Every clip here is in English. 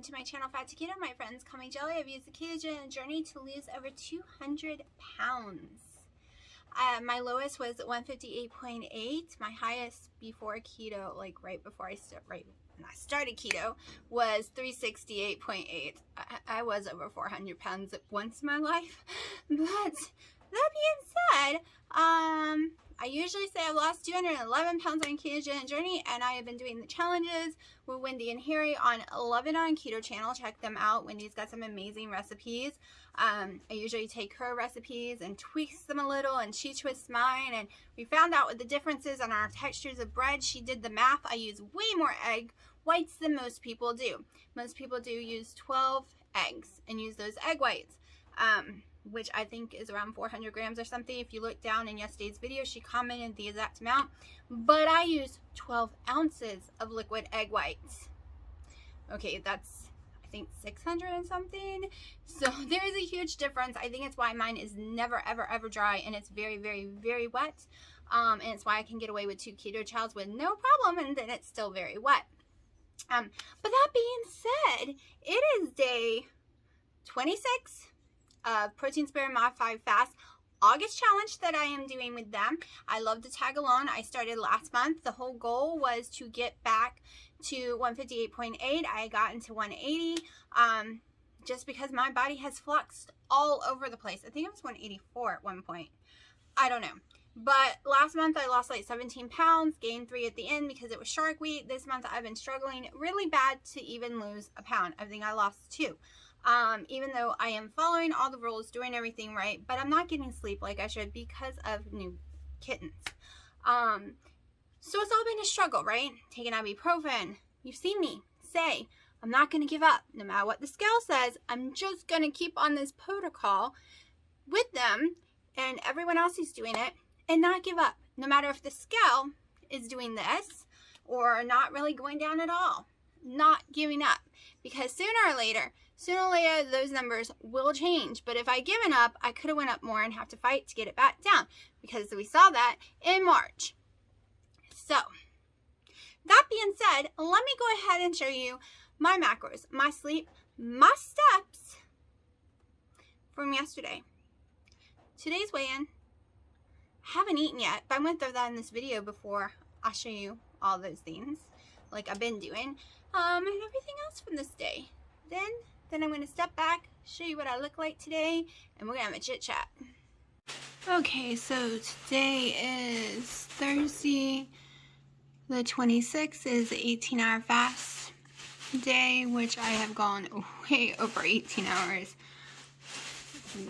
to my channel, Fat to Keto. My friends call me Jelly. I've used the ketogenic journey to lose over 200 pounds. My lowest was 158.8. My highest before keto, like right when I started keto, was 368.8. I was over 400 pounds at once in my life. But that being said, I usually say I've lost 211 pounds on ketogenic journey, and I have been doing the challenges with Wendy and Harry on It On Keto channel. Check them out. Wendy's got some amazing recipes. I usually take her recipes and tweaks them a little, and she twists mine, and we found out what the difference is on our textures of bread. She did the math. I use way more egg whites than most people do. Most people do use 12 eggs and use those egg whites, which I think is around 400 grams or something. If you look down in yesterday's video, she commented the exact amount, but I use 12 ounces of liquid egg whites. Okay, that's, I think, 600 and something. So there is a huge difference. I think it's why mine is never, ever, ever dry, and it's very, very, very wet. And it's why I can get away with 2 keto chows with no problem, and then it's still very wet. But that being said, it is day 26 of Protein Spirit Modified Fast August challenge that I am doing with them. I love to tag along. I started last month. The whole goal was to get back to 158.8. I got into 180 just because my body has fluxed all over the place. I think it was 184 at one point. I don't know. But last month I lost like 17 pounds, gained 3 at the end because it was Shark Week. This month I've been struggling really bad to even lose a pound. I think I lost 2. Even though I am following all the rules, doing everything right, but I'm not getting sleep like I should because of new kittens. So it's all been a struggle, right? Taking ibuprofen. You've seen me say, I'm not going to give up. No matter what the scale says, I'm just going to keep on this protocol with them and everyone else is doing it and not give up. No matter if the scale is doing this or not really going down at all. Not giving up. Because sooner or later, those numbers will change. But if I given up, I could have went up more and have to fight to get it back down. Because we saw that in March. So, that being said, let me go ahead and show you my macros, my sleep, my steps from yesterday. Today's weigh-in. Haven't eaten yet, but I'm going to throw that in this video before I show you all those things like I've been doing. And everything else from this day. Then I'm going to step back, show you what I look like today, and we're going to have a chit chat. Okay, so today is Thursday. The 26th is the 18-hour fast day, which I have gone way over 18 hours.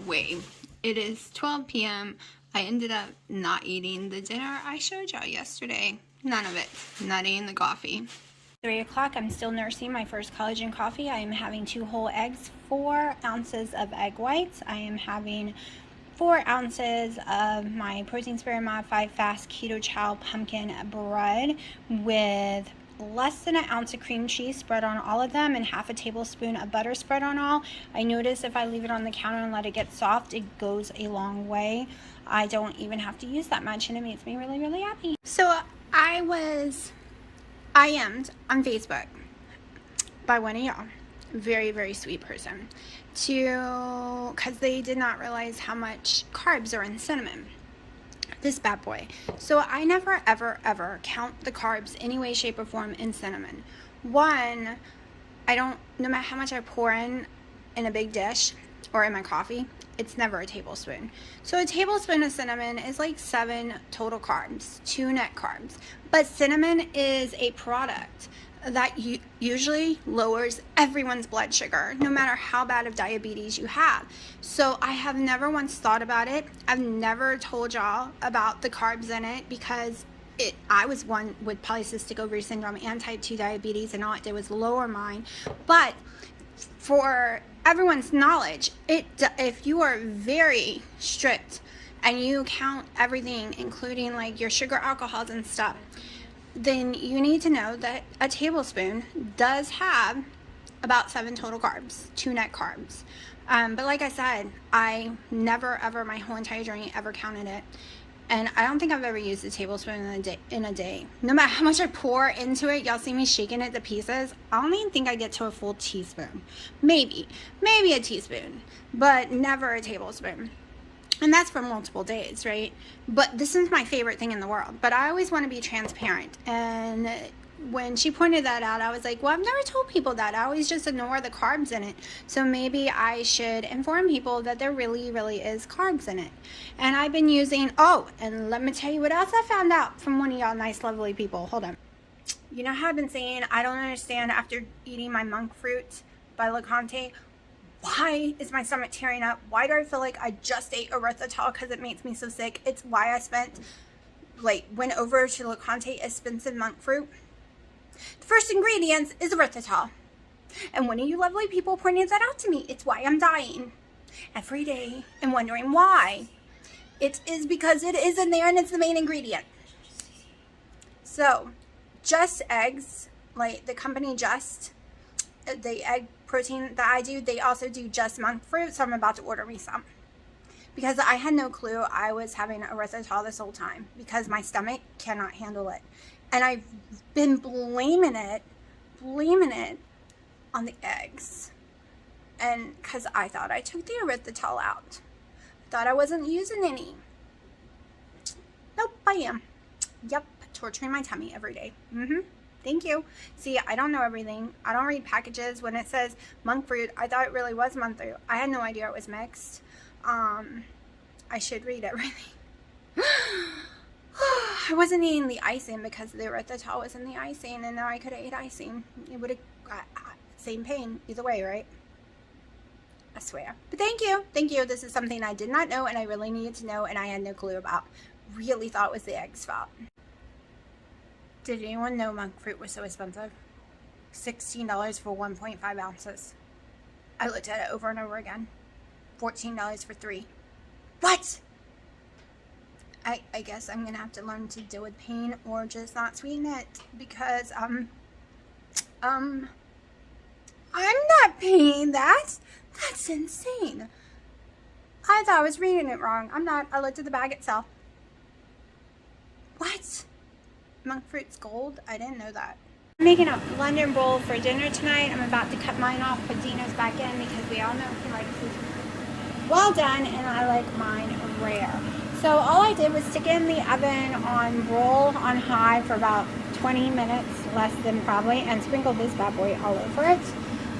It is 12 p.m. I ended up not eating the dinner I showed y'all yesterday. None of it. Not eating the coffee. 3 o'clock, I'm still nursing my first collagen coffee. I am having 2 whole eggs, 4 ounces of egg whites. I am having 4 ounces of my Protein Spirit Modified Fast Keto Chow pumpkin bread with less than an ounce of cream cheese spread on all of them and half a tablespoon of butter spread on all. I notice if I leave it on the counter and let it get soft, it goes a long way. I don't even have to use that much, and it makes me really, really happy. So I IM'd on Facebook by one of y'all, very, very sweet person, because they did not realize how much carbs are in cinnamon, this bad boy. So I never, ever, ever count the carbs any way, shape, or form in cinnamon. One, no matter how much I pour in a big dish or in my coffee, it's never a tablespoon. So a tablespoon of cinnamon is like 7 total carbs, 2 net carbs. But cinnamon is a product that usually lowers everyone's blood sugar, no matter how bad of diabetes you have. So I have never once thought about it. I've never told y'all about the carbs in it because I was one with polycystic ovary syndrome and type 2 diabetes, and all it did was lower mine. But for everyone's knowledge, if you are very strict and you count everything, including like your sugar, alcohols, and stuff, then you need to know that a tablespoon does have about 7 total carbs, 2 net carbs. But like I said, I never, ever, my whole entire journey, ever counted it. And I don't think I've ever used a tablespoon in a day. No matter how much I pour into it, y'all see me shaking it to pieces, I don't even think I get to a full teaspoon. Maybe a teaspoon, but never a tablespoon. And that's for multiple days, right? But this is my favorite thing in the world. But I always want to be transparent. And when she pointed that out, I was like, well, I've never told people that. I always just ignore the carbs in it. So maybe I should inform people that there really, really is carbs in it. And I've been using, oh, and let me tell you what else I found out from one of y'all nice, lovely people. Hold on. You know how I've been saying, I don't understand after eating my monk fruit by LeConte, why is my stomach tearing up? Why do I feel like I just ate erythritol because it makes me so sick? It's why I went over to LeConte expensive monk fruit. The first ingredient is erythritol. And one of you lovely people pointed that out to me. It's why I'm dying every day and wondering why. It is because it is in there and it's the main ingredient. So, Just Eggs, like the company Just, the egg protein that I do, they also do Just monk fruit, so I'm about to order me some. Because I had no clue I was having erythritol this whole time because my stomach cannot handle it. And I've been blaming it on the eggs. And because I thought I took the erythritol out. I thought I wasn't using any. Nope, I am. Yep, torturing my tummy every day. Thank you. See, I don't know everything. I don't read packages. When it says monk fruit, I thought it really was monk fruit. I had no idea it was mixed. I should read everything. I wasn't eating the icing because the erythritol was in the icing, and now I could have ate icing. It would have got same pain either way, right? I swear. But thank you. Thank you. This is something I did not know and I really needed to know and I had no clue about. Really thought it was the egg's fault. Did anyone know monk fruit was so expensive? $16 for 1.5 ounces. I looked at it over and over again. $14 for 3. What? I guess I'm gonna have to learn to deal with pain or just not sweeten it because I'm not paying that. That's insane. I thought I was reading it wrong. I'm not. I looked at the bag itself. What? Monk fruit's gold? I didn't know that. I'm making a London roll for dinner tonight. I'm about to cut mine off, put Dino's back in because we all know he likes his well done and I like mine rare. So all I did was stick it in the oven on roll on high for about 20 minutes, less than probably, and sprinkle this bad boy all over it.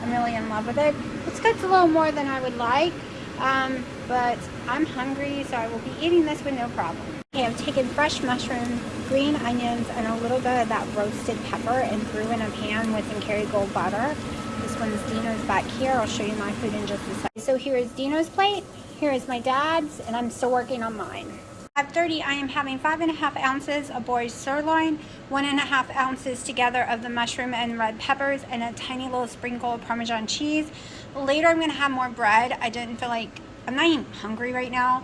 I'm really in love with it. It's cooked a little more than I would like, but I'm hungry, so I will be eating this with no problem. Okay, I've taken fresh mushroom, green onions, and a little bit of that roasted pepper and threw in a pan with some Kerrygold butter. This one's Dino's back here. I'll show you my food in just a second. So here is Dino's plate, here is my dad's, and I'm still working on mine. At 30, I am having 5.5 ounces of boiled sirloin, 1.5 ounces together of the mushroom and red peppers, and a tiny little sprinkle of Parmesan cheese. Later, I'm going to have more bread. I didn't feel like, I'm not even hungry right now,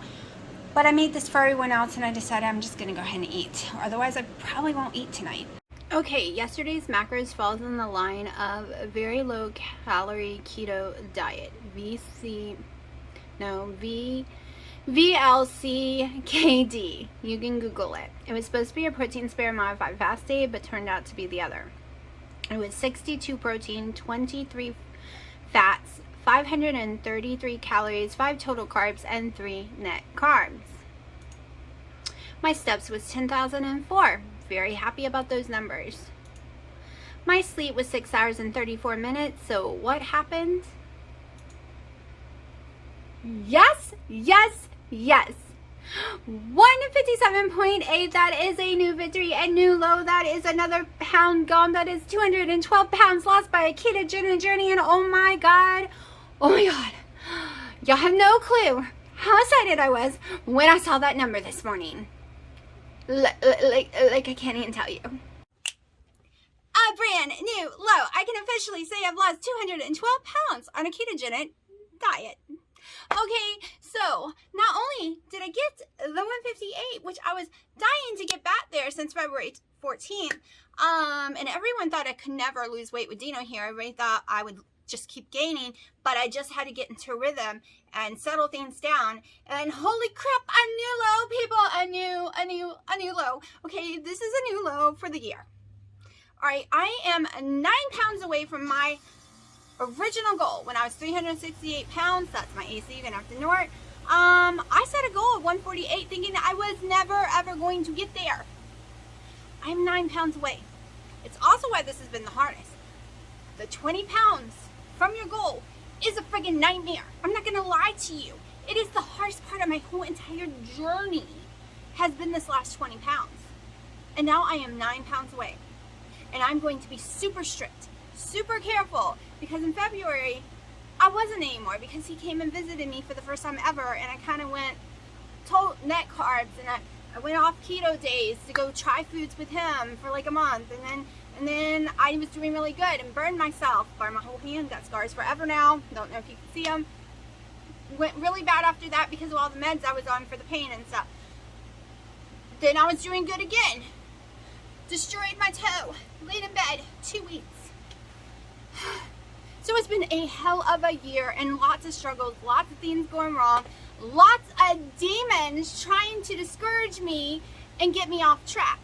but I made this for everyone else, and I decided I'm just going to go ahead and eat. Otherwise, I probably won't eat tonight. Okay, yesterday's macros falls in the line of a very low calorie keto diet. VLCKD. You can Google it. It was supposed to be a protein spare modified fasting, but turned out to be the other. It was 62 protein, 23 fats, 533 calories, 5 total carbs, and 3 net carbs. My steps was 10,004. Very happy about those numbers. My sleep was 6 hours and 34 minutes. So what happened? Yes, yes, yes. 157.8, that is a new victory, a new low. That is another pound gone. That is 212 pounds lost by a ketogenic journey. And oh my God, y'all have no clue how excited I was when I saw that number this morning. Like I can't even tell you. A brand new low. I can officially say I've lost 212 pounds on a ketogenic diet. Okay, so not only did I get the 158, which I was dying to get back there since February 14th, and everyone thought I could never lose weight with Dino here. Everybody thought I would just keep gaining, but I just had to get into a rhythm and settle things down. And holy crap, a new low, people, a new low. Okay, this is a new low for the year. All right, I am 9 pounds away from my original goal. When I was 368 pounds, that's my AC, you're gonna have to ignore it. I set a goal of 148 thinking that I was never ever going to get there. I'm 9 pounds away. It's also why this has been the hardest. The 20 pounds from your goal is a friggin' nightmare. I'm not gonna lie to you. It is the hardest part of my whole entire journey has been this last 20 pounds. And now I am 9 pounds away. And I'm going to be super strict, super careful, because in February, I wasn't anymore because he came and visited me for the first time ever, and I kind of went net carbs, and I went off keto days to go try foods with him for like a month, and then I was doing really good and burned myself. Burned my whole hand, got scars forever now. Don't know if you can see them. Went really bad after that because of all the meds I was on for the pain and stuff. Then I was doing good again. Destroyed my toe. Laid in bed 2 weeks. So it's been a hell of a year and lots of struggles, lots of things going wrong, lots of demons trying to discourage me and get me off track.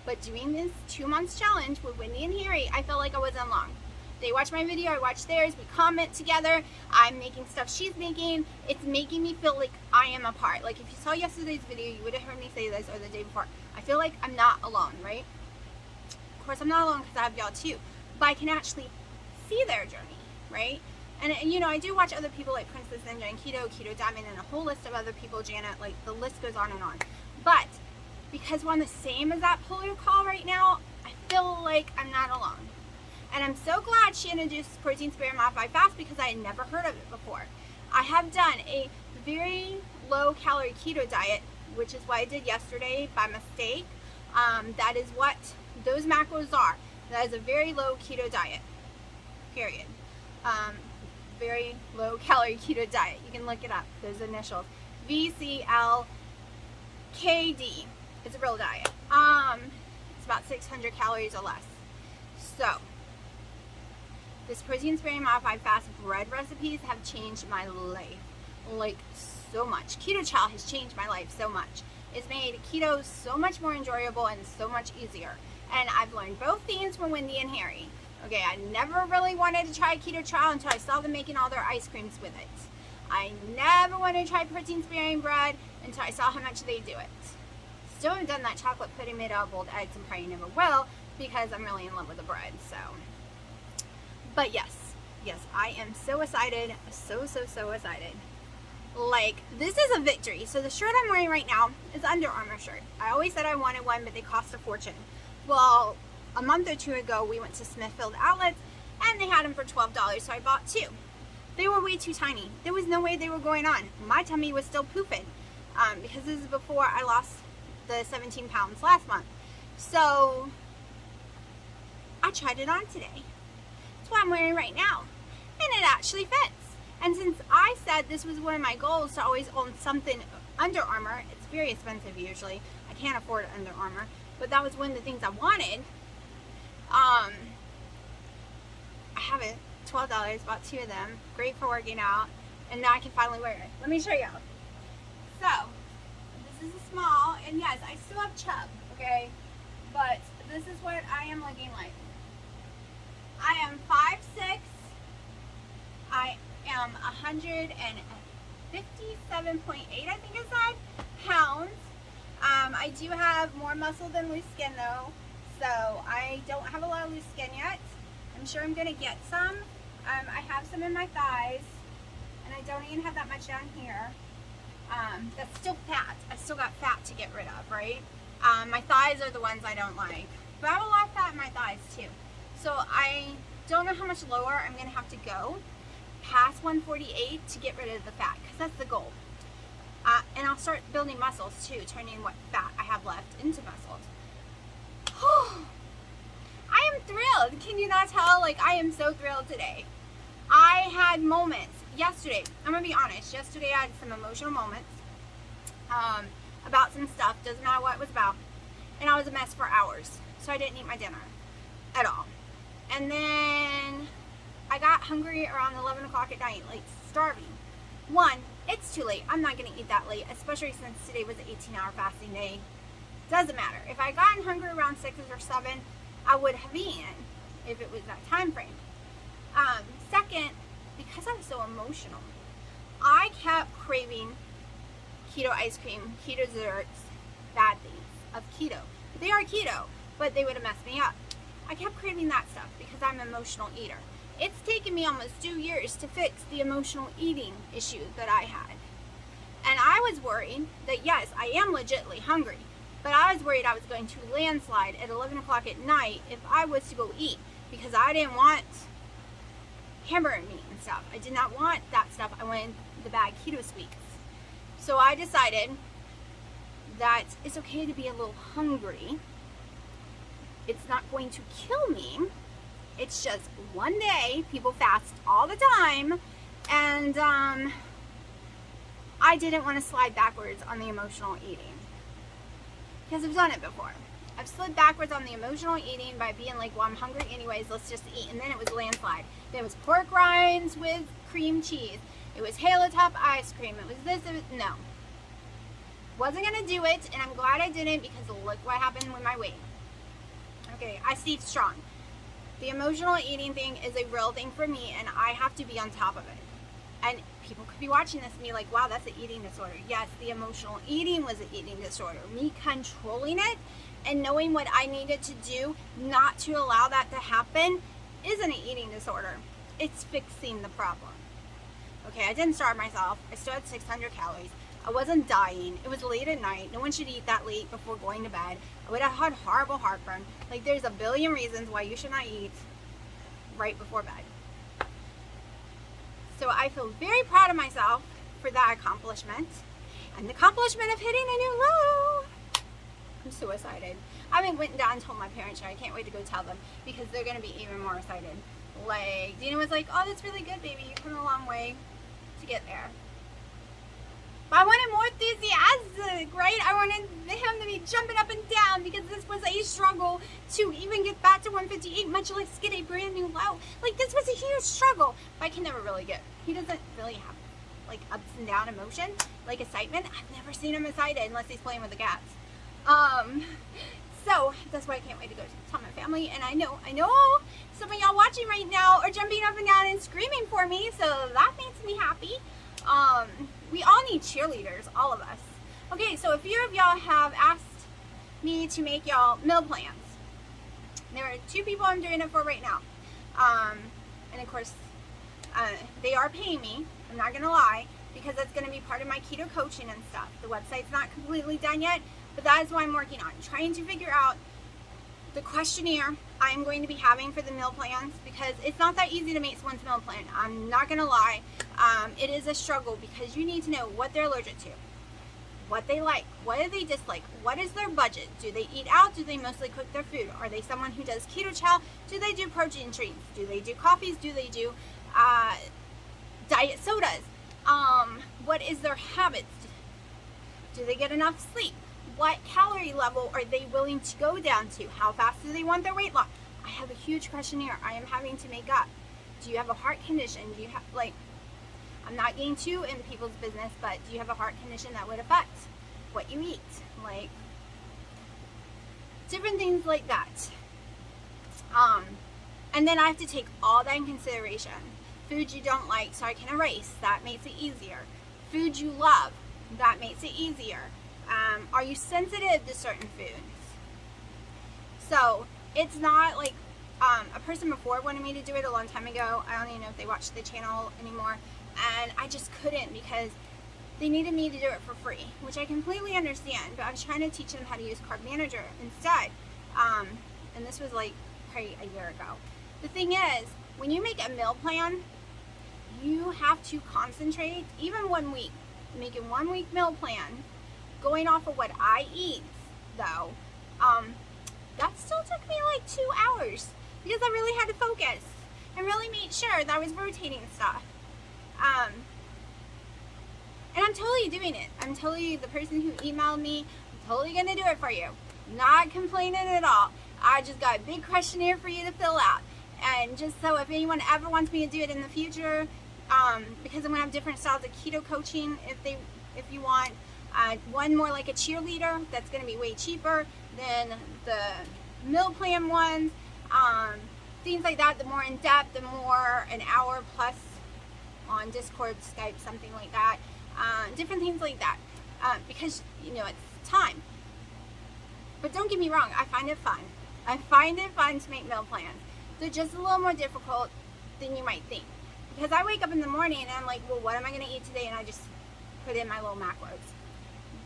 But doing this 2 months challenge with Wendy and Harry, I felt like I wasn't alone. They watch my video, I watch theirs, we comment together, I'm making stuff she's making. It's making me feel like I am a part. Like if you saw yesterday's video, you would have heard me say this, or the day before. I feel like I'm not alone, right? Of course I'm not alone because I have y'all too. But I can actually see their journey, right? And you know, I do watch other people like Princess Ninja and Keto Diamond, and a whole list of other people, Janet, like the list goes on and on. But because we're on the same as that polar call right now, I feel like I'm not alone. And I'm so glad she introduced protein sparing modified fast because I had never heard of it before. I have done a very low calorie keto diet, which is what I did yesterday by mistake. That is what those macros are. That is a very low keto diet, period. Very low calorie keto diet. You can look it up, those initials. VCLKD. It's a real diet. It's about 600 calories or less. So, this protein sparing modified fast bread recipes have changed my life. Like, so much. Keto Chow has changed my life so much. It's made keto so much more enjoyable and so much easier. And I've learned both things from Wendy and Harry. Okay, I never really wanted to try Keto Chow until I saw them making all their ice creams with it. I never wanted to try protein sparing bread until I saw how much they do it. Still haven't done that chocolate pudding made out of boiled eggs and probably never will because I'm really in love with the bread, so. But yes, I am so excited, so excited. Like, this is a victory. So the shirt I'm wearing right now is an Under Armour shirt. I always said I wanted one, but they cost a fortune. Well, a month or two ago, we went to Smithfield Outlets, and they had them for $12, so I bought 2. They were way too tiny. There was no way they were going on. My tummy was still pooping, because this is before I lost the 17 pounds last month. So, I tried it on today. That's what I'm wearing right now, and it actually fits. And since I said this was one of my goals to always own something Under Armour, it's very expensive usually. I can't afford Under Armour, but that was one of the things I wanted. I have it, $12, bought 2 of them. Great for working out, and now I can finally wear it. Let me show you. So, this is a small, and yes, I still have chub, okay? But this is what I am looking like. I am 5'6". I am 157.8, I think it said, pounds. I do have more muscle than loose skin though, so I don't have a lot of loose skin yet. I'm sure I'm gonna get some. I have some in my thighs, and I don't even have that much down here. That's still fat. I still got fat to get rid of, right? My thighs are the ones I don't like, but I have a lot of fat in my thighs too. So I don't know how much lower I'm gonna have to go past 148 to get rid of the fat, because that's the goal. And I'll start building muscles too, turning what fat I have left into muscles. I am thrilled. Can you not tell? Like, I am so thrilled today. I had moments yesterday. I'm gonna be honest. Yesterday I had some emotional moments about some stuff. Doesn't matter what it was about. And I was a mess for hours. So I didn't eat my dinner at all. And then I got hungry around 11 o'clock at night, like starving. One, it's too late. I'm not going to eat that late, especially since today was an 18-hour fasting day. Doesn't matter. If I gotten hungry around 6 or 7, I would have eaten if it was that time frame. Second, because I was so emotional, I kept craving keto ice cream, keto desserts, bad things of keto. They are keto, but they would have messed me up. I kept craving that stuff because I'm an emotional eater. It's taken me almost 2 years to fix the emotional eating issue that I had. And I was worried that, yes, I am legitimately hungry, but I was worried I was going to landslide at 11 o'clock at night if I was to go eat, because I didn't want hamburger meat and stuff. I did not want that stuff. I wanted the bad keto sweets. So I decided that it's okay to be a little hungry. It's not going to kill me. It's just one day. People fast all the time. And I didn't want to slide backwards on the emotional eating, because I've done it before. I've slid backwards on the emotional eating by being like, well, I'm hungry anyways, let's just eat. And then it was landslide. Then it was pork rinds with cream cheese. It was Halo Top ice cream. It was this. No. Wasn't going to do it, and I'm glad I didn't, because look what happened with my weight. Okay, I stayed strong. The emotional eating thing is a real thing for me, and I have to be on top of it. And people could be watching this and be like, wow, that's an eating disorder. Yes, the emotional eating was an eating disorder. Me controlling it and knowing what I needed to do not to allow that to happen isn't an eating disorder. It's fixing the problem. Okay, I didn't starve myself. I still had 600 calories. I wasn't dying. It was late at night. No one should eat that late before going to bed. I would have had horrible heartburn. Like, there's a billion reasons why you should not eat right before bed. So I feel very proud of myself for that accomplishment. And the accomplishment of hitting a new low. I'm so excited. I haven't went down and told my parents yet. I can't wait to go tell them, because they're going to be even more excited. Like, Dina was like, oh, that's really good, baby. You've come a long way to get there. But I wanted more enthusiastic, right? I wanted him to be jumping up and down, because this was a struggle to even get back to 158, much less get a brand new low. Like, this was a huge struggle. But I can never really he doesn't really have, like, ups and down emotion, like excitement. I've never seen him excited unless he's playing with the cats. So that's why I can't wait to go tell my family. And I know some of y'all watching right now are jumping up and down and screaming for me, so that makes me happy. We all need cheerleaders, all of us. Okay, so a few of y'all have asked me to make y'all meal plans. There are 2 people I'm doing it for right now. And of course, they are paying me, I'm not gonna lie, because that's gonna be part of my keto coaching and stuff. The website's not completely done yet, but that is what I'm working on, trying to figure out the questionnaire I'm going to be having for the meal plans, because it's not that easy to make someone's meal plan. I'm not gonna lie. It is a struggle, because you need to know what they're allergic to, what they like, what do they dislike, what is their budget, do they eat out, do they mostly cook their food, are they someone who does keto chow, do they do protein treats, do they do coffees, do they do diet sodas, what is their habits, do they get enough sleep, what calorie level are they willing to go down to, how fast do they want their weight loss. I have a huge questionnaire I am having to make up. Do you have a heart condition? Do you have, like, I'm not getting too in people's business, but do you have a heart condition that would affect what you eat? Like, different things like that. And then I have to take all that in consideration. Food you don't like, so I can erase. That makes it easier. Food you love, that makes it easier. Are you sensitive to certain foods? So it's not like a person before wanted me to do it a long time ago. I don't even know if they watch the channel anymore. And I just couldn't, because they needed me to do it for free, which I completely understand. But I was trying to teach them how to use Carb Manager instead. And this was like probably a year ago. The thing is, when you make a meal plan, you have to concentrate, even 1 week, making 1 week meal plan, going off of what I eat, though, that still took me like 2 hours, because I really had to focus and really make sure that I was rotating stuff. And I'm totally doing it. I'm totally, the person who emailed me, I'm totally going to do it for you. Not complaining at all. I just got a big questionnaire for you to fill out. And just so if anyone ever wants me to do it in the future, because I'm gonna have different styles of keto coaching. If you want one more like a cheerleader, that's gonna be way cheaper than the meal plan ones. Things like that. The more in depth, the more an hour plus on Discord, Skype, something like that. Different things like that. Because you know it's time. But don't get me wrong, I find it fun. I find it fun to make meal plans. They're just a little more difficult than you might think. Because I wake up in the morning and I'm like, well, what am I going to eat today? And I just put in my little macros.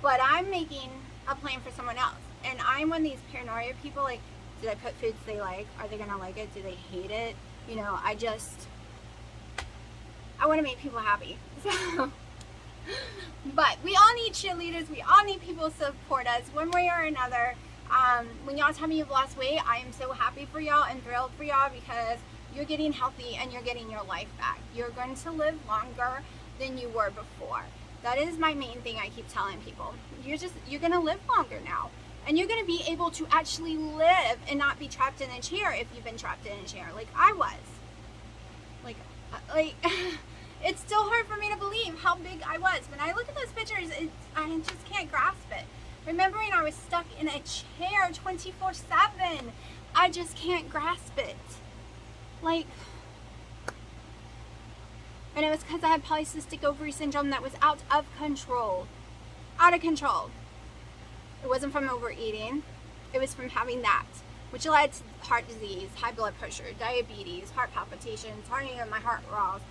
But I'm making a plan for someone else. And I'm one of these paranoia people, like, did I put foods they like? Are they going to like it? Do they hate it? You know, I want to make people happy. So, but we all need cheerleaders. We all need people to support us one way or another. When y'all tell me you've lost weight, I am so happy for y'all and thrilled for y'all because you're getting healthy and you're getting your life back. You're going to live longer than you were before. That is my main thing I keep telling people. You're going to live longer now. And you're going to be able to actually live and not be trapped in a chair if you've been trapped in a chair like I was. Like it's still hard for me to believe how big I was. When I look at those pictures, I just can't grasp it. Remembering I was stuck in a chair 24/7, I just can't grasp it. Like, and it was because I had polycystic ovary syndrome that was out of control. Out of control. It wasn't from overeating. It was from having that, which led to heart disease, high blood pressure, diabetes, heart palpitations, hardening of my heart valves,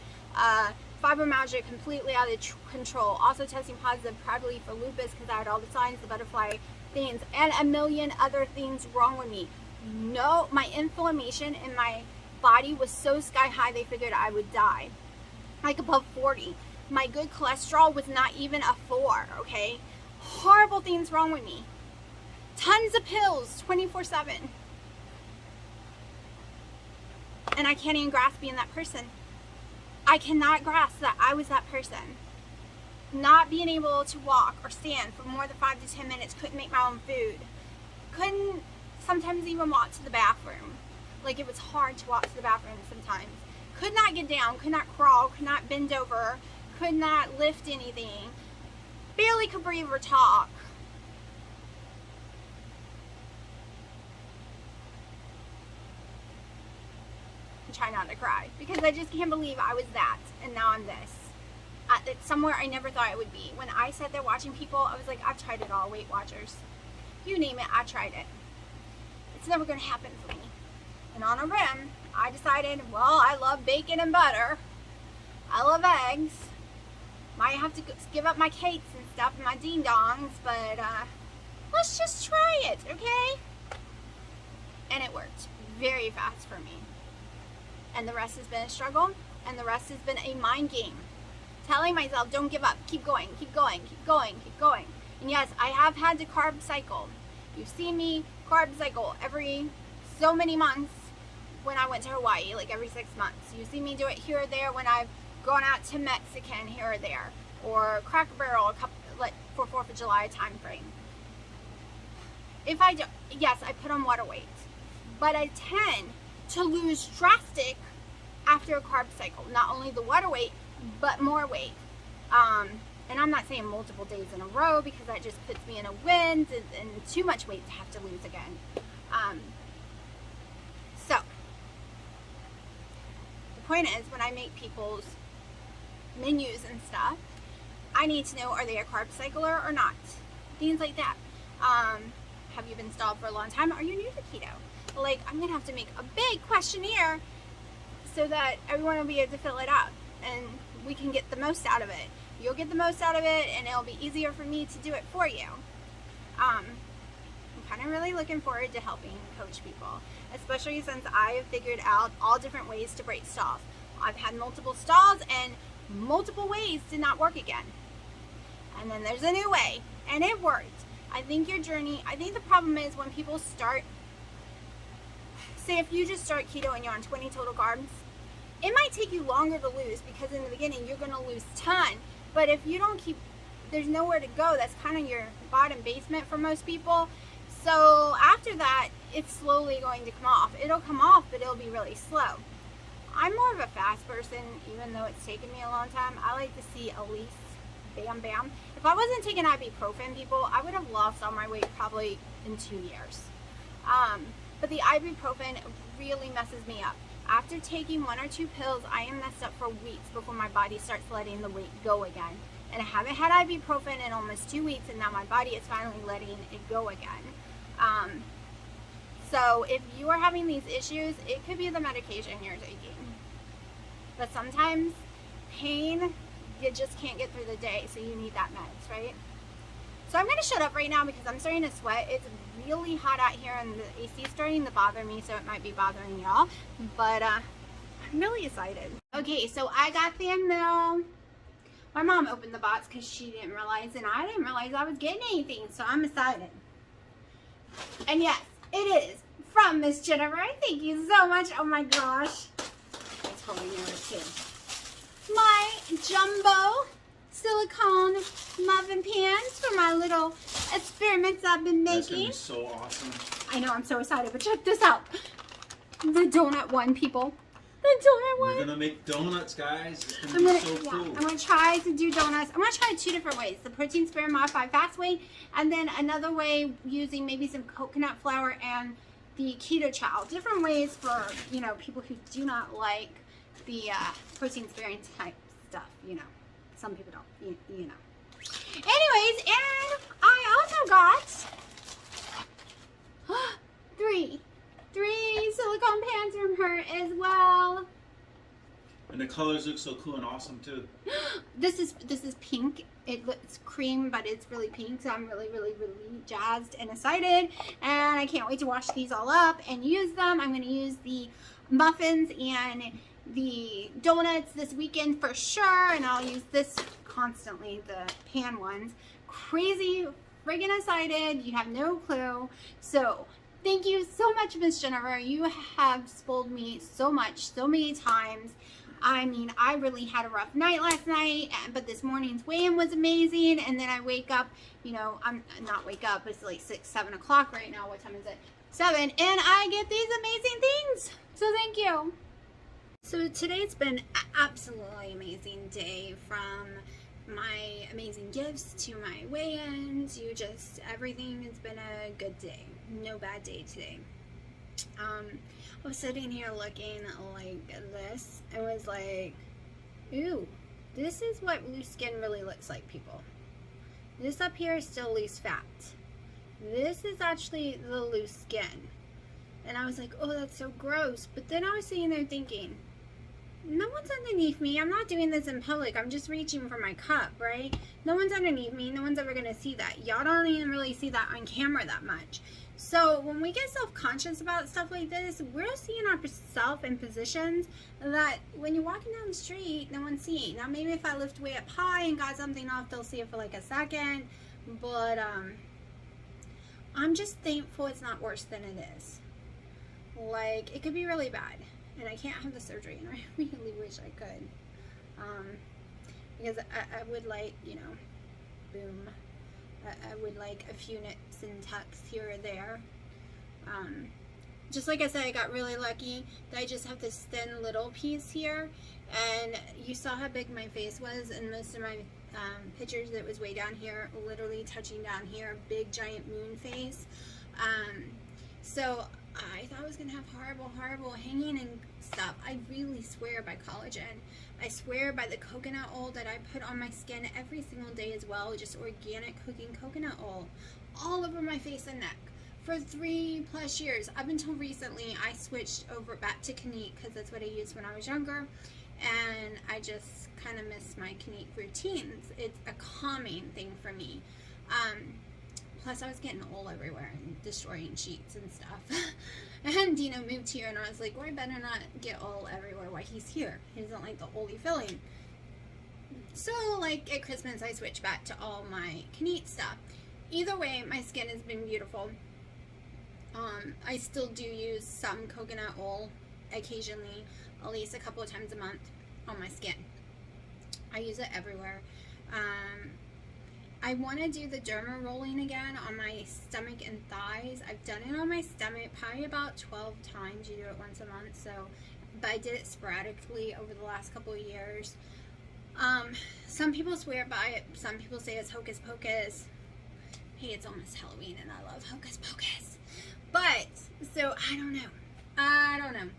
fibromyalgia completely out of control, also testing positive probably for lupus because I had all the signs, the butterfly things, and a million other things wrong with me. No, my inflammation in my body was so sky high they figured I would die, like above 40. My good cholesterol was not even a 4, okay? Horrible things wrong with me. Tons of pills 24/7. And I can't even grasp being that person. I cannot grasp that I was that person. Not being able to walk or stand for more than 5 to 10 minutes, couldn't make my own food. Couldn't sometimes even walk to the bathroom. Like it was hard to walk to the bathroom sometimes. Could not get down, could not crawl, could not bend over, could not lift anything. Barely could breathe or talk. Try not to cry because I just can't believe I was that and now I'm this. It's somewhere I never thought it would be. When I sat there watching people, I was like, I've tried it all, Weight Watchers. You name it, I tried it. It's never going to happen for me. And on a whim, I decided, well, I love bacon and butter. I love eggs. Might have to give up my cakes and stuff and my ding-dongs, but let's just try it, okay? And it worked very fast for me. And the rest has been a struggle, and the rest has been a mind game. Telling myself, don't give up, keep going, keep going, keep going, keep going. And yes, I have had to carb cycle. You've seen me carb cycle every so many months when I went to Hawaii, like every 6 months. You see me do it here or there when I've gone out to Mexican here or there, or Cracker Barrel, a couple, like for 4th of July time frame. If I do, yes, I put on water weight, but I tend to lose drastic after a carb cycle. Not only the water weight, but more weight. And I'm not saying multiple days in a row because that just puts me in a wind and too much weight to have to lose again. So, the point is, when I make people's menus and stuff, I need to know, are they a carb cycler or not? Things like that. Have you been stalled for a long time? Are you new to keto? Like, I'm going to have to make a big questionnaire so that everyone will be able to fill it out and we can get the most out of it. You'll get the most out of it and it'll be easier for me to do it for you. I'm kind of really looking forward to helping coach people, especially since I have figured out all different ways to break stalls. I've had multiple stalls and multiple ways did not work again. And then there's a new way and it worked. I think your journey, I think the problem is when people start, say if you just start keto and you're on 20 total carbs, it might take you longer to lose because in the beginning you're going to lose a ton. But if you don't keep, there's nowhere to go. That's kind of your bottom basement for most people. So after that, it's slowly going to come off. It'll come off, but it'll be really slow. I'm more of a fast person, even though it's taken me a long time. I like to see at least bam, bam. If I wasn't taking ibuprofen, people, I would have lost all my weight probably in 2 years. But the ibuprofen really messes me up. After taking 1 or 2 pills, I am messed up for weeks before my body starts letting the weight go again. And I haven't had ibuprofen in almost 2 weeks, and now my body is finally letting it go again. So if you are having these issues, it could be the medication you're taking. But sometimes pain, you just can't get through the day, so you need that meds, right? So I'm going to shut up right now because I'm starting to sweat. It's really hot out here and the AC is starting to bother me, so it might be bothering y'all. But I'm really excited. Okay, so I got the mail. My mom opened the box because she didn't realize, and I didn't realize I was getting anything, so I'm excited. And yes, it is from Miss Jennifer. Thank you so much. Oh my gosh. I totally knew it too. My jumbo silicone muffin pans for my little experiments I've been making. That's gonna be so awesome. I know, I'm so excited, but check this out. The donut one, people. The donut one. We're gonna make donuts, guys. It's gonna be so cool. I'm gonna try to do donuts. I'm gonna try 2 different ways. The protein sparing modified fast way, and then another way using maybe some coconut flour and the keto chow. Different ways for, you know, people who do not like the protein sparing type stuff, you know. Some people don't, you know. Anyways, and I also got three silicone pans from her as well. And the colors look so cool and awesome too. This is pink. It looks cream, but it's really pink. So I'm really jazzed and excited, and I can't wait to wash these all up and use them. I'm going to use the muffins and the donuts this weekend for sure, and I'll use this constantly, the pan ones. Crazy friggin' excited. You have no clue. So thank you so much, Miss Jennifer. You have spoiled me so much, so many times. I mean, I really had a rough night last night, but this morning's weigh-in was amazing. And then I wake up, you know, I'm not wake up, it's like 6, 7 o'clock right now. What time is it? 7. And I get these amazing things. So thank you. So today's been an absolutely amazing day, from my amazing gifts to my weigh-in to just everything. It's been a good day. No bad day today. I was sitting here looking like this and was like, ooh, this is what loose skin really looks like, people. This up here is still loose fat. This is actually the loose skin. And I was like, oh, that's so gross. But then I was sitting there thinking, no one's underneath me. I'm not doing this in public. I'm just reaching for my cup, right? No one's underneath me. No one's ever going to see that. Y'all don't even really see that on camera that much. So when we get self-conscious about stuff like this, we're seeing ourselves in positions that when you're walking down the street, no one's seeing. Now, maybe if I lift way up high and got something off, they'll see it for like a second. But I'm just thankful it's not worse than it is. Like, it could be really bad. And I can't have the surgery, and I really wish I could. Because I would like, you know, boom. I would like a few nips and tucks here or there. Just like I said, I got really lucky that I just have this thin little piece here. And you saw how big my face was in most of my pictures. It was way down here, literally touching down here. Big, giant moon face. So I thought I was going to have horrible hanging and stuff. I really swear by collagen. I swear by the coconut oil that I put on my skin every single day as well. Just organic cooking coconut oil all over my face and neck for 3+ years. Up until recently, I switched over back to Kitten because that's what I used when I was younger. And I just kind of miss my Kitten routines. It's a calming thing for me. Plus, I was getting oil everywhere and destroying sheets and stuff. And Dino moved here, and I was like, well, I better not get oil everywhere while he's here. He doesn't like the oily filling. So, like, at Christmas, I switched back to all my Kitten stuff. Either way, my skin has been beautiful. I still do use some coconut oil occasionally, at least a couple of times a month on my skin. I use it everywhere. I want to do the derma rolling again on my stomach and thighs. I've done it on my stomach probably about 12 times. You do it once a month, so, but I did it sporadically over the last couple of years. Some people swear by it. Some people say it's hocus pocus. Hey, it's almost Halloween and I love hocus pocus. But, so I don't know.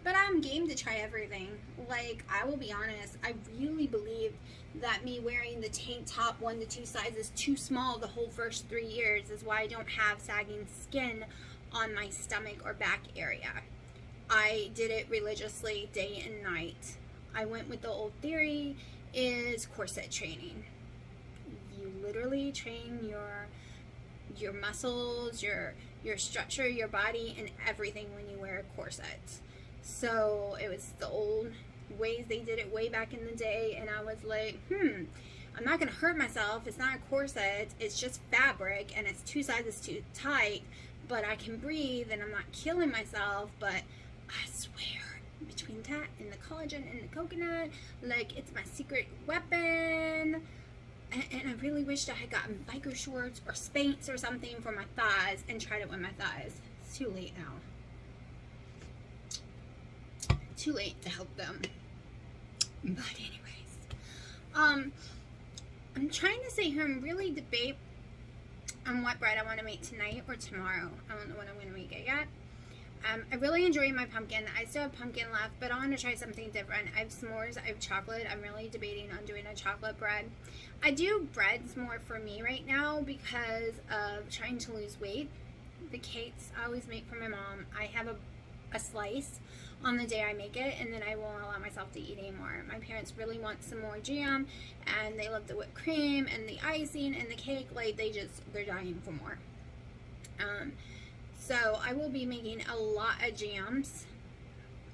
But I'm game to try everything. Like, I will be honest, I really believe that me wearing the tank top 1 to 2 sizes too small the whole first 3 years is why I don't have sagging skin on my stomach or back area. I did it religiously day and night. I went with the old theory is corset training. You literally train your muscles, your structure, your body, and everything when you wear a corset. So it was the old ways they did it way back in the day, and I was like, I'm not gonna hurt myself. It's not a corset, it's just fabric, and it's 2 sizes too tight, but I can breathe and I'm not killing myself. But I swear, between that and the collagen and the coconut, like, it's my secret weapon. And I really wished I had gotten biker shorts or Spanx or something for my thighs and tried it with my thighs. It's too late now. Too late to help them. But anyways, I'm trying to sit here and really debate on what bread I want to make tonight or tomorrow. I don't know when I'm going to make it yet. I really enjoy my pumpkin. I still have pumpkin left, but I want to try something different. I have s'mores, I have chocolate. I'm really debating on doing a chocolate bread. I do breads more for me right now because of trying to lose weight. The cakes I always make for my mom, I have a slice on the day I make it, and then I won't allow myself to eat anymore. My parents really want some more jam, and they love the whipped cream and the icing and the cake. Like, they're dying for more. So I will be making a lot of jams,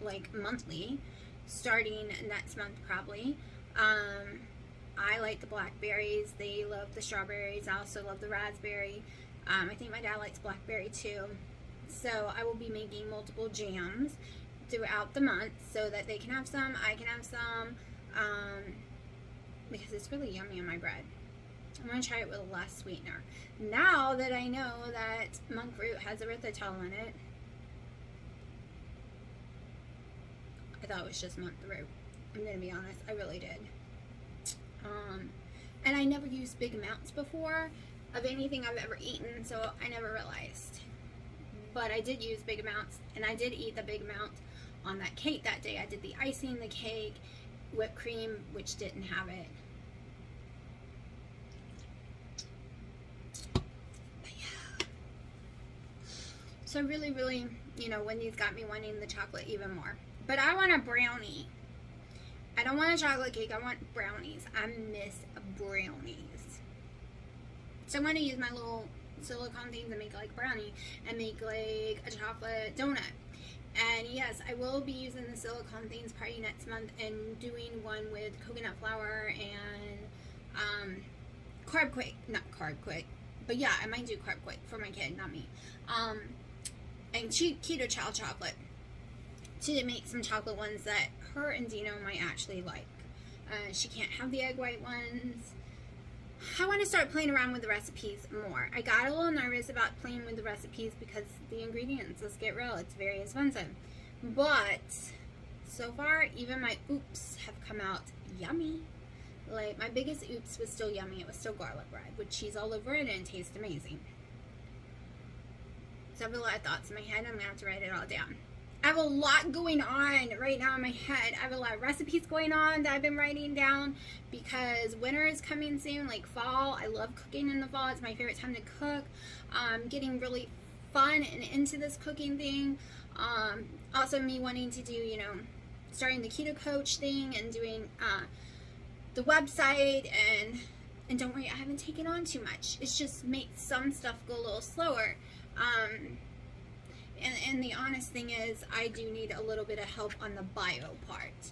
like monthly, starting next month probably. I like the blackberries. They love the strawberries. I also love the raspberry. I think my dad likes blackberry too. So I will be making multiple jams throughout the month so that they can have some, I can have some, because it's really yummy on my bread. I'm going to try it with less sweetener. Now that I know that monk fruit has erythritol in it, I thought it was just monk fruit. I'm going to be honest, I really did. And I never used big amounts before of anything I've ever eaten, so I never realized. But I did use big amounts, and I did eat the big amount on that cake that day. I did the icing, the cake, whipped cream, which didn't have it. But yeah. So really, really, Wendy's got me wanting the chocolate even more. But I want a brownie. I don't want a chocolate cake, I want brownies. I miss brownies. So I'm going to use my little silicone things and make like a brownie and make like a chocolate donut. And yes, I will be using the silicone things probably next month and doing one with coconut flour and not carb quick, but yeah, I might do carb quick for my kid, not me. And keto child chocolate to make some chocolate ones that her and Dino might actually like. She can't have the egg white ones. I want to start playing around with the recipes more. I got a little nervous about playing with the recipes because the ingredients, let's get real, it's very expensive. But so far, even my oops have come out yummy. Like, my biggest oops was still yummy. It was still garlic bread with cheese all over it, and it tastes amazing. So I have a lot of thoughts in my head. I'm going to have to write it all down. I have a lot going on right now in my head. I have a lot of recipes going on that I've been writing down because winter is coming soon, like fall. I love cooking in the fall. It's my favorite time to cook. Getting really fun and into this cooking thing. Also me wanting to do, starting the keto coach thing and doing the website, and don't worry, I haven't taken on too much. It's just made some stuff go a little slower. And the honest thing is, I do need a little bit of help on the bio part,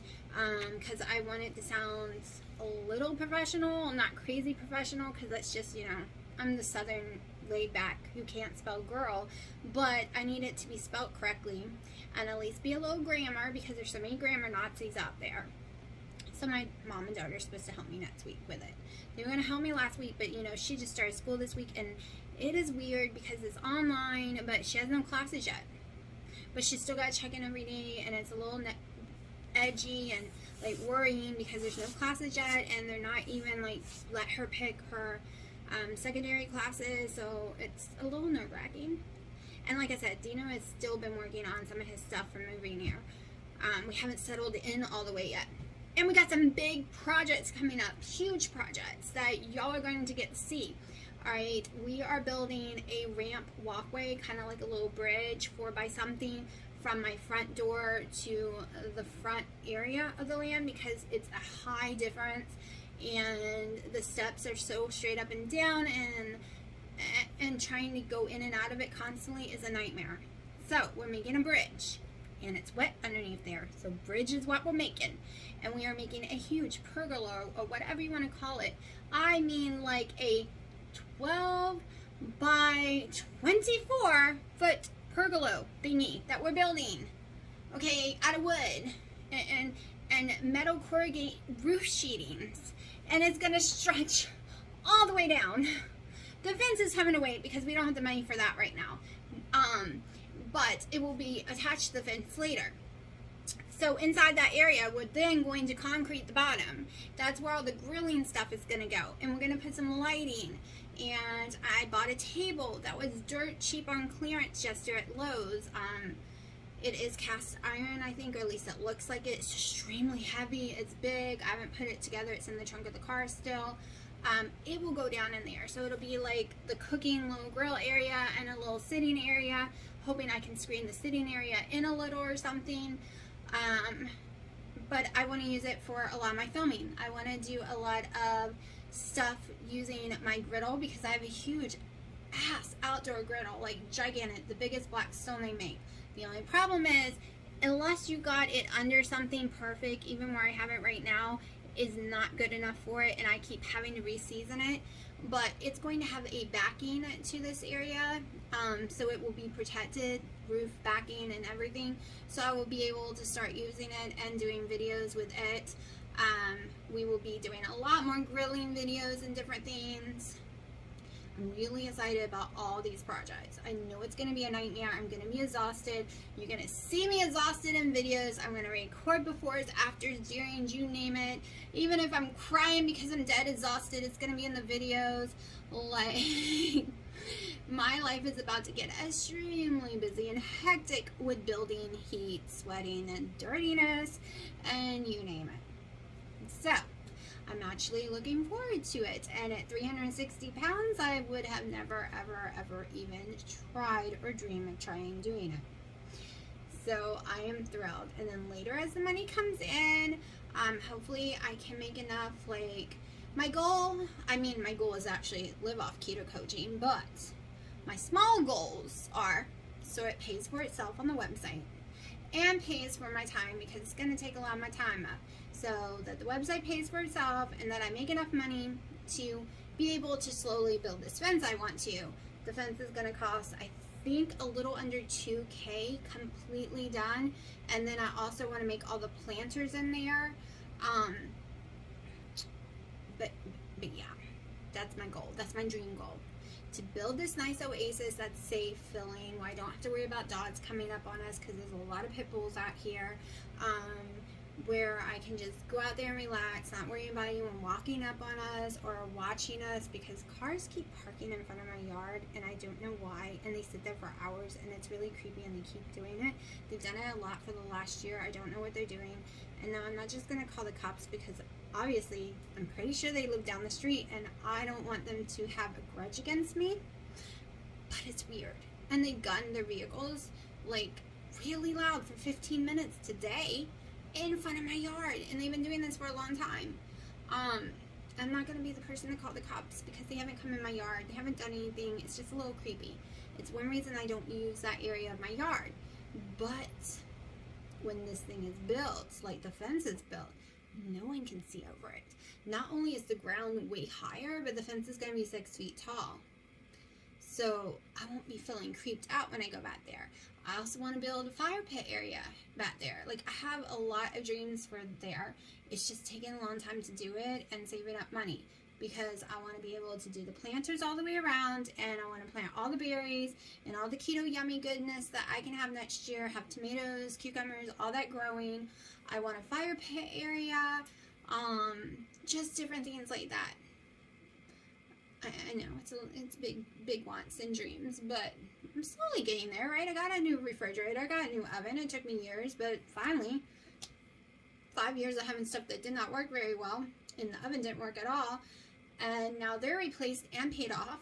because I want it to sound a little professional, not crazy professional, because that's just, I'm the southern laid back who can't spell girl, but I need it to be spelled correctly and at least be a little grammar, because there's so many grammar Nazis out there. So my mom and daughter are supposed to help me next week with it. They were going to help me last week, but you know, she just started school this week, and it is weird because it's online, but she has no classes yet. But she's still got to check in every day, and it's a little edgy and like worrying because there's no classes yet, and they're not even like let her pick her secondary classes, so it's a little nerve-wracking. And like I said, Dino has still been working on some of his stuff from moving here. We haven't settled in all the way yet. And we got some big projects coming up, huge projects that y'all are going to get to see. Alright, we are building a ramp walkway, kind of like a little bridge, 4 by something, from my front door to the front area of the land, because it's a high difference and the steps are so straight up and down, and trying to go in and out of it constantly is a nightmare. So we're making a bridge, and it's wet underneath there, so bridge is what we're making. And we are making a huge pergola, or whatever you want to call it. I mean like a 12 by 24 foot pergola thingy that we're building, okay, out of wood and metal corrugate roof sheetings, and it's gonna stretch all the way down. The fence is having to wait because we don't have the money for that right now, but it will be attached to the fence later. So inside that area, we're then going to concrete the bottom. That's where all the grilling stuff is going to go. And we're going to put some lighting. And I bought a table that was dirt cheap on clearance yesterday at Lowe's. It is cast iron, I think, or at least it looks like it. It's extremely heavy. It's big. I haven't put it together. It's in the trunk of the car still. It will go down in there. So it'll be like the cooking little grill area and a little sitting area. Hoping I can screen the sitting area in a little or something. But I want to use it for a lot of my filming. I want to do a lot of stuff using my griddle, because I have a huge ass outdoor griddle, like gigantic, the biggest black stone they make. The only problem is, unless you got it under something perfect, even where I have it right now is not good enough for it, and I keep having to re-season it. But it's going to have a backing to this area, so it will be protected, roof backing and everything, so I will be able to start using it and doing videos with it. We will be doing a lot more grilling videos and different things. I'm really excited about all these projects. I know it's going to be a nightmare. I'm going to be exhausted. You're going to see me exhausted in videos. I'm going to record befores, afters, during, you name it. Even if I'm crying because I'm dead exhausted, it's going to be in the videos. Like, my life is about to get extremely busy and hectic with building, heat, sweating, and dirtiness, and you name it. So, I'm actually looking forward to it, and at 360 pounds, I would have never, ever, ever even tried or dreamed of trying doing it. So I am thrilled. And then later, as the money comes in, hopefully I can make enough, like, my goal is actually live off keto coaching, but my small goals are, so it pays for itself on the website, and pays for my time, because it's going to take a lot of my time up. So that the website pays for itself, and that I make enough money to be able to slowly build this fence I want to. The fence is going to cost, I think, a little under $2,000 completely done. And then I also want to make all the planters in there. But yeah, that's my goal. That's my dream goal. To build this nice oasis that's safe, filling, where I don't have to worry about dogs coming up on us, because there's a lot of pit bulls out here. Where I can just go out there and relax, not worry about anyone walking up on us or watching us, because cars keep parking in front of my yard, and I don't know why, and they sit there for hours, and it's really creepy, and they keep doing it. They've done it a lot for the last year. I don't know what they're doing, and now I'm not just going to call the cops, because obviously I'm pretty sure they live down the street, and I don't want them to have a grudge against me, but it's weird. And they gunned their vehicles, like, really loud for 15 minutes today in front of my yard, and they've been doing this for a long time. I'm not going to be the person to call the cops, because they haven't come in my yard, they haven't done anything. It's just a little creepy. It's one reason I don't use that area of my yard. But when this thing is built, like the fence is built, no one can see over it. Not only is the ground way higher, but the fence is going to be 6 feet tall. so I won't be feeling creeped out when I go back there. I also want to build a fire pit area back there. Like, I have a lot of dreams for there. It's just taking a long time to do it and saving up money, because I want to be able to do the planters all the way around, and I want to plant all the berries and all the keto yummy goodness that I can have next year, have tomatoes, cucumbers, all that growing. I want a fire pit area, just different things like that. I know it's big wants and dreams, but I'm slowly getting there, right? I got a new refrigerator, I got a new oven. It took me years, but finally, 5 years of having stuff that did not work very well, and the oven didn't work at all, and now they're replaced and paid off.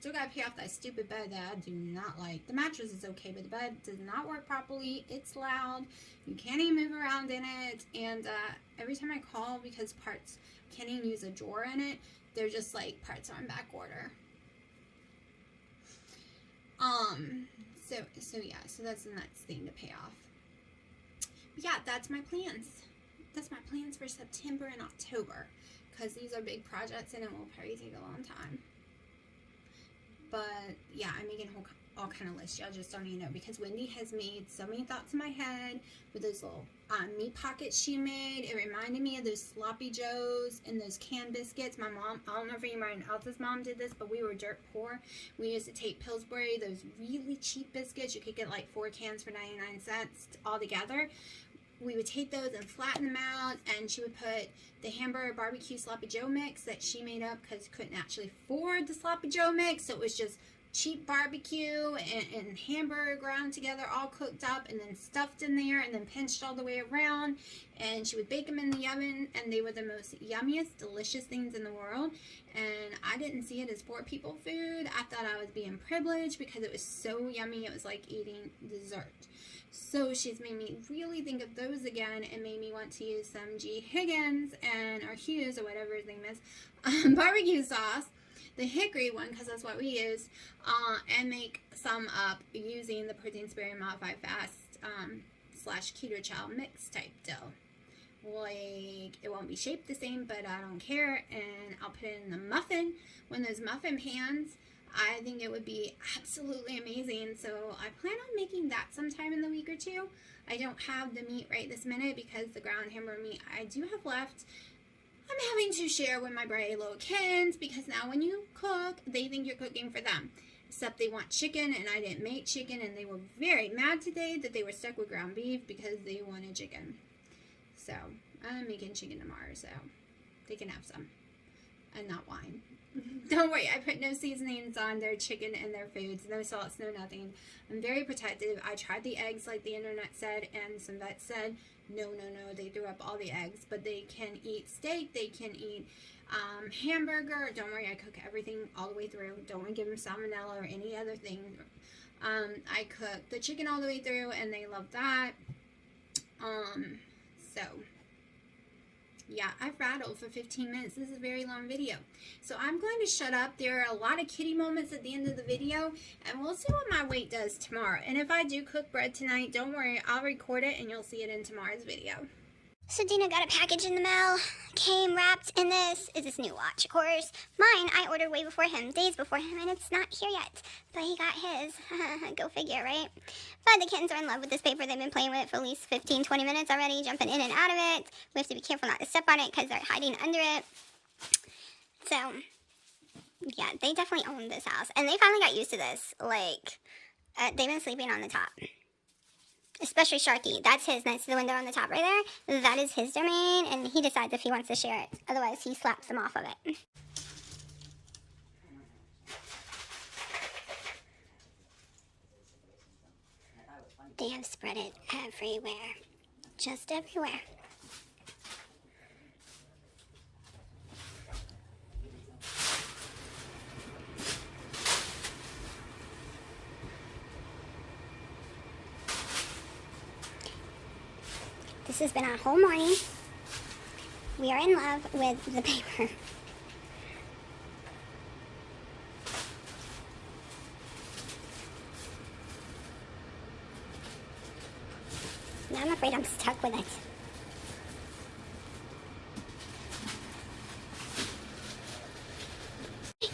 Still gotta pay off that stupid bed that I do not like. The mattress is okay, but the bed does not work properly. It's loud. You can't even move around in it, and every time I call, because parts can't even use a drawer in it, they're just like, parts are on back order. So that's the next thing to pay off. But yeah, that's my plans. That's my plans for September and October, because these are big projects and it will probably take a long time. But yeah, I'm making all kind of lists. Y'all just don't even know, because Wendy has made so many thoughts in my head with those little meat pockets she made. It reminded me of those sloppy joes and those canned biscuits. My mom, I don't know if anyone else's mom did this, but we were dirt poor. We used to take Pillsbury, those really cheap biscuits. You could get like 4 cans for 99 cents all together. We would take those and flatten them out, and she would put the hamburger barbecue sloppy joe mix that she made up, because couldn't actually afford the sloppy joe mix, so it was just cheap barbecue and hamburger ground together, all cooked up and then stuffed in there and then pinched all the way around, and she would bake them in the oven, and they were the most yummiest, delicious things in the world. And I didn't see it as poor people food. I thought I was being privileged because it was so yummy. It was like eating dessert. So she's made me really think of those again, and made me want to use some G. Higgins or Hughes or whatever his name is, barbecue sauce, the hickory one, because that's what we use, and make some up using the protein sparing modified fast / keto chow mix type dough. Like, it won't be shaped the same, but I don't care, and I'll put it in the muffin, one of those muffin pans. I think it would be absolutely amazing, so I plan on making that sometime in the week or two. I don't have the meat right this minute, because the ground hamburger meat I do have left, I'm having to share with my brave little kittens, because now when you cook, they think you're cooking for them. Except they want chicken, and I didn't make chicken, and they were very mad today that they were stuck with ground beef because they wanted chicken. So, I'm making chicken tomorrow, so they can have some. And not wine. Don't worry, I put no seasonings on their chicken and their foods. No salts, no nothing. I'm very protective. I tried the eggs like the internet said, and some vets said, no, they threw up all the eggs. But they can eat steak, they can eat hamburger. Don't worry, I cook everything all the way through. Don't want to give them salmonella or any other thing. I cook the chicken all the way through, and they love that. So yeah, I've rattled for 15 minutes. This is a very long video. So I'm going to shut up. There are a lot of kitty moments at the end of the video, and we'll see what my weight does tomorrow. And if I do cook bread tonight, don't worry, I'll record it and you'll see it in tomorrow's video. So Dina got a package in the mail, came wrapped in this, is this new watch, of course. Mine, I ordered way before him, days before him, and it's not here yet. But he got his. Go figure, right? But the kittens are in love with this paper. They've been playing with it for at least 15, 20 minutes already, jumping in and out of it. We have to be careful not to step on it because they're hiding under it. So, yeah, they definitely own this house. And they finally got used to this. Like, they've been sleeping on the top. Especially Sharky. That's his next to the window on the top right there. That is his domain, and he decides if he wants to share it. Otherwise, he slaps them off of it. They have spread it everywhere. Just everywhere. This has been our whole morning. We are in love with the paper. Now I'm afraid I'm stuck with it.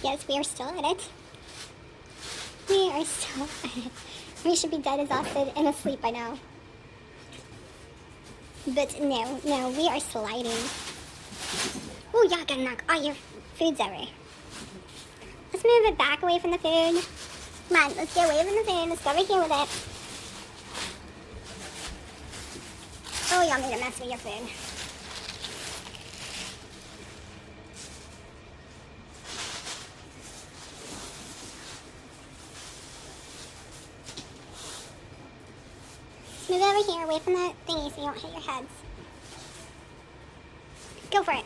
Yes, we are still at it. are still. We should be dead, exhausted, and asleep by now. But no, we are sliding. Oh, y'all gotta knock all your foods over. Let's move it back away from the food. Come on, let's get away from the food. Let's go over here with it. Oh, y'all made a mess with your food. Move over here, away from that thingy so you don't hit your heads. Go for it.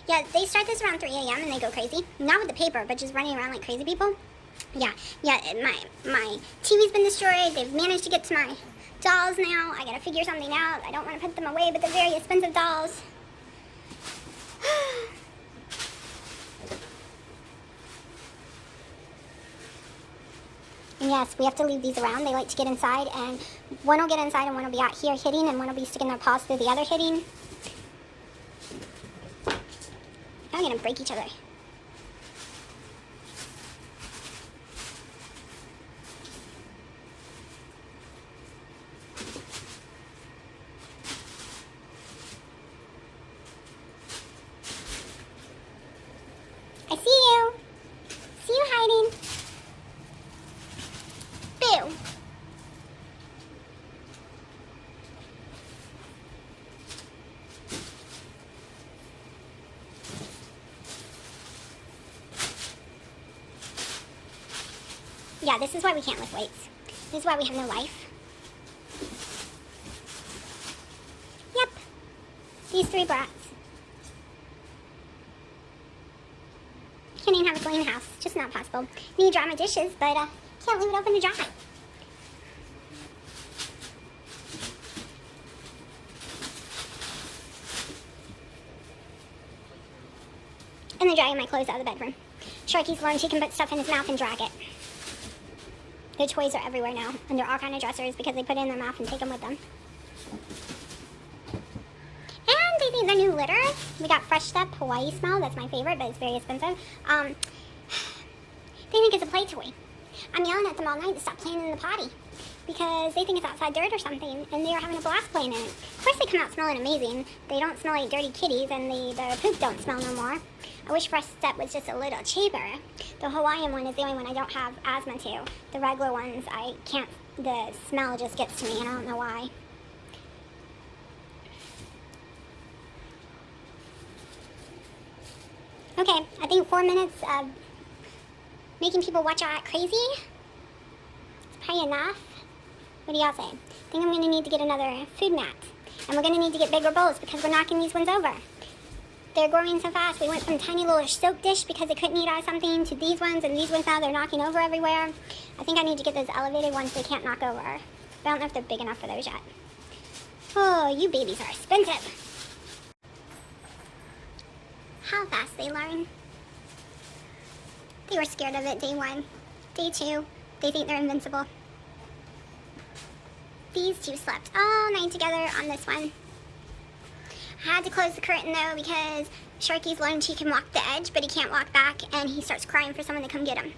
Yeah, they start this around 3 a.m. and they go crazy. Not with the paper, but just running around like crazy people. Yeah, my TV's been destroyed. They've managed to get to my dolls now. I gotta figure something out. I don't want to put them away, but they're very expensive dolls. And yes, we have to leave these around. They like to get inside, and one will get inside and one will be out here hitting, and one will be sticking their paws through the other hitting. I'm gonna break each other. I see you. See you hiding. Boo. Yeah, this is why we can't lift weights. This is why we have no life. Yep. These 3 brats. Can't even have a clean house. Just not possible. Need to dry my dishes, but can't leave it open to dry. And then dragging my clothes out of the bedroom. Sharky's learned he can put stuff in his mouth and drag it. The toys are everywhere now, under all kind of dressers because they put it in their mouth and take them with them. And they think the new litter, we got Fresh Step Hawaii Smell, that's my favorite, but it's very expensive. They think it's a play toy. I'm yelling at them all night to stop playing in the potty because they think it's outside dirt or something, and they are having a blast playing in it. Of course they come out smelling amazing. They don't smell like dirty kitties, and the poop don't smell no more. I wish Fresh Step was just a little cheaper. The Hawaiian one is the only one I don't have asthma to. The regular ones, I can't, the smell just gets to me, and I don't know why. Okay, I think 4 minutes of making people watch out crazy. It's probably enough. What do y'all say? I think I'm going to need to get another food mat. And we're going to need to get bigger bowls because we're knocking these ones over. They're growing so fast. We went from tiny little soap dish because they couldn't eat out of something to these ones, and these ones now they're knocking over everywhere. I think I need to get those elevated ones they can't knock over. But I don't know if they're big enough for those yet. Oh, you babies are expensive. How fast they learn. They were scared of it day 1. Day 2, they think they're invincible. These 2 slept all night together on this one. I had to close the curtain though because Sharky's learned he can walk the edge, but he can't walk back, and he starts crying for someone to come get him.